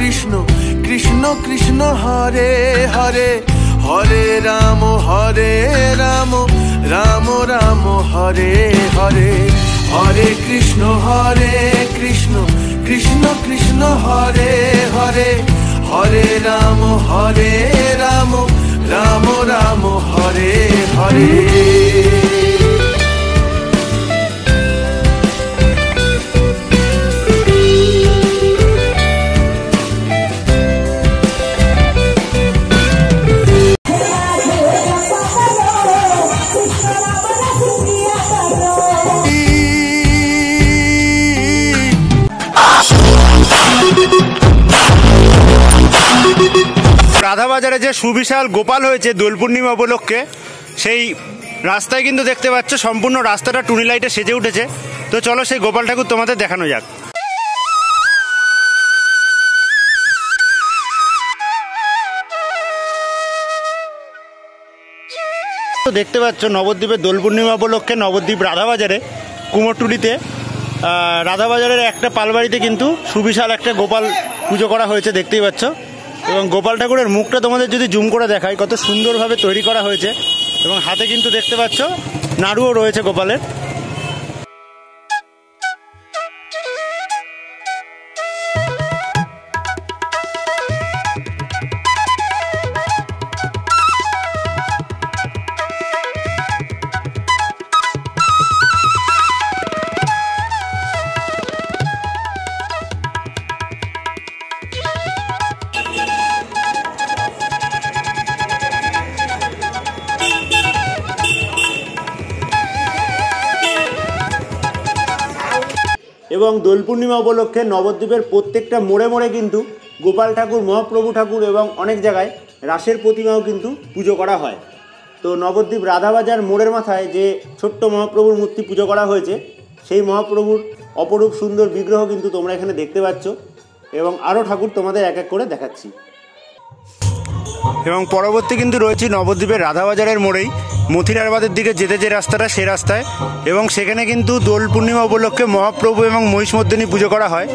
কৃষ্ণ কৃষ্ণ কৃষ্ণ হরে হরে হরে রাম রাম রাম হরে হরে হরে কৃষ্ণ কৃষ্ণ কৃষ্ণ হরে হরে হরে রাম রাম রাম হরে হরে। রাধাবাজারে যে সুবিশাল গোপাল হয়েছে দোল পূর্ণিমা উপলক্ষে, সেই রাস্তায় কিন্তু দেখতে পাচ্ছ সম্পূর্ণ রাস্তাটা টুনি লাইটে সেজে উঠেছে। তো চলো সেই গোপাল ঠাকুর তোমাদের দেখানো যাক। তো দেখতে পাচ্ছ নবদ্বীপের দোল পূর্ণিমা উপলক্ষে নবদ্বীপ রাধাবাজারে কুমোরটুলিতে রাধাবাজারের একটা পালবাড়িতে কিন্তু সুবিশাল একটা গোপাল পুজো করা হয়েছে, দেখতেই পাচ্ছ। এবং গোপাল ঠাকুরের মুখটা তোমাদের যদি জুম করে দেখায় কত সুন্দরভাবে তৈরি করা হয়েছে, এবং হাতে কিন্তু দেখতে পাচ্ছ নাড়ুও রয়েছে গোপালের। এবং দোল পূর্ণিমা উপলক্ষে নবদ্বীপের প্রত্যেকটা মোড়ে মোড়ে কিন্তু গোপাল ঠাকুর, মহাপ্রভু ঠাকুর এবং অনেক জায়গায় রাসের প্রতিমাও কিন্তু পুজো করা হয়। তো নবদ্বীপ রাধাবাজার মোড়ের মাথায় যে ছোট্ট মহাপ্রভুর মূর্তি পুজো করা হয়েছে, সেই মহাপ্রভুর অপরূপ সুন্দর বিগ্রহ কিন্তু তোমরা এখানে দেখতে পাচ্ছ, এবং আরও ঠাকুর তোমাদের এক এক করে দেখাচ্ছি। এবং পরবর্তী কিন্তু রয়েছে নবদ্বীপের রাধাবাজারের মোড়েই মথিরাবাদের দিকে যেতে যে রাস্তাটা, সে রাস্তায়, এবং সেখানে কিন্তু দোল পূর্ণিমা উপলক্ষে মহাপ্রভু এবং মহিষমর্দিনী পুজো করা হয়।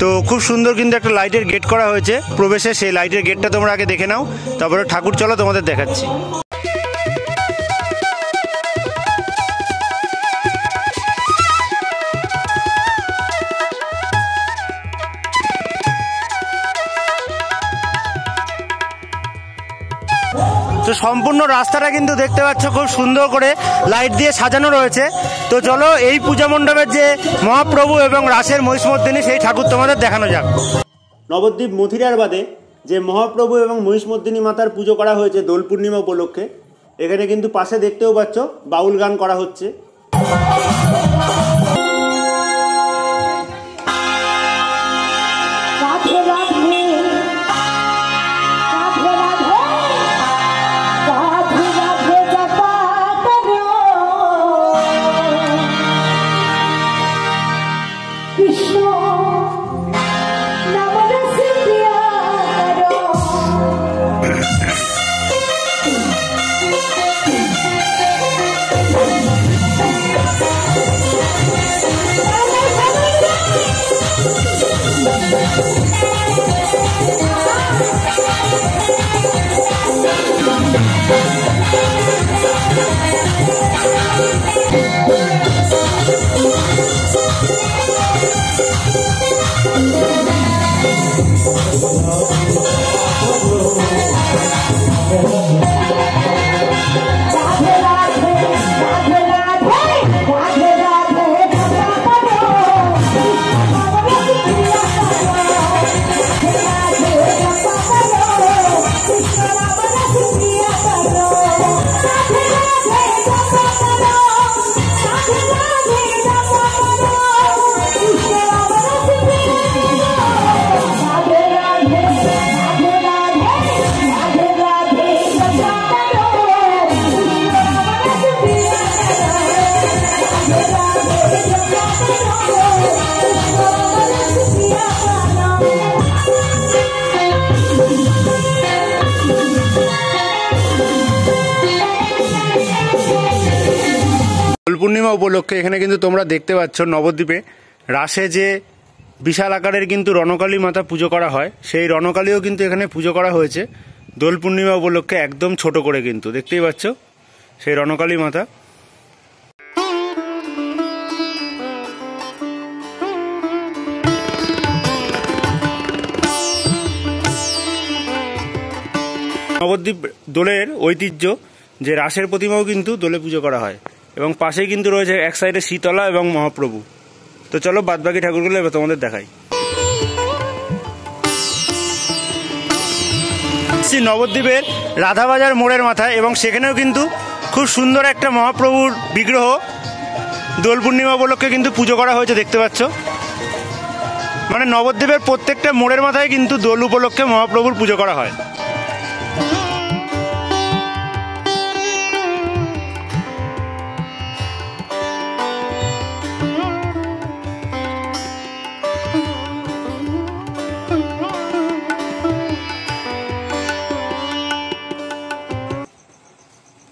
তো খুব সুন্দর কিন্তু একটা লাইটের গেট করা হয়েছে প্রবেশে, সেই লাইটের গেটটা তোমরা আগে দেখে নাও, তারপরে ঠাকুর চলো তোমাদের দেখাচ্ছি। তো সম্পূর্ণ রাস্তাটা কিন্তু দেখতে পাচ্ছ খুব সুন্দর করে লাইট দিয়ে সাজানো রয়েছে। তো চলো এই পূজা মণ্ডপের যে মহাপ্রভু এবং রাসের মহিষমর্দিনী, সেই ঠাকুর তোমাদের দেখানো যাক। নবদ্বীপ মথিরার বাদে যে মহাপ্রভু এবং মহিষমর্দিনী মাতার পুজো করা হয়েছে দোল পূর্ণিমা উপলক্ষে, এখানে কিন্তু পাশে দেখতেও পাচ্ছ বাউল গান করা হচ্ছে। পূর্ণিমা উপলক্ষে এখানে কিন্তু তোমরা দেখতে পাচ্ছ নবদ্বীপে রাসে যে বিশাল আকারের কিন্তু রণকালী মাতা পুজো করা হয়, সেই রণকালীও কিন্তু এখানে পুজো করা হয়েছে দোল পূর্ণিমা উপলক্ষে, একদম ছোট করে কিন্তু দেখতেই পাচ্ছ সেই রণকালী মাতা। নবদ্বীপ দোলের ঐতিহ্য যে রাসের প্রতিমাও কিন্তু দোলে পুজো করা হয়, এবং পাশেই কিন্তু রয়েছে এক সাইডে শীতলা এবং মহাপ্রভু। তো চলো বাদবাকি ঠাকুরগুলো এবার তোমাদের দেখাই। নবদ্বীপের রাধাবাজার মোড়ের মাথায়, এবং সেখানেও কিন্তু খুব সুন্দর একটা মহাপ্রভুর বিগ্রহ দোল পূর্ণিমা উপলক্ষে কিন্তু পুজো করা হয়েছে, দেখতে পাচ্ছ। মানে নবদ্বীপের প্রত্যেকটা মোড়ের মাথায় কিন্তু দোল উপলক্ষে মহাপ্রভুর পুজো করা হয়।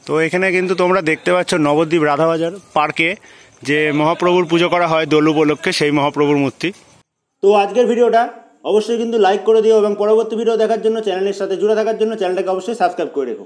তো এখানে কিন্তু তোমরা দেখতে পাচ্ছ নবদ্বীপ রাধাবাজার পার্কে যে মহাপ্রভুর পুজো করা হয় দোল উপলক্ষে, সেই মহাপ্রভুর মূর্তি। তো আজকের ভিডিওটা অবশ্যই কিন্তু লাইক করে দিও, এবং পরবর্তী ভিডিও দেখার জন্য চ্যানেলের সাথে জুড়ে থাকার জন্য চ্যানেলটাকে অবশ্যই সাবস্ক্রাইব করে রেখো।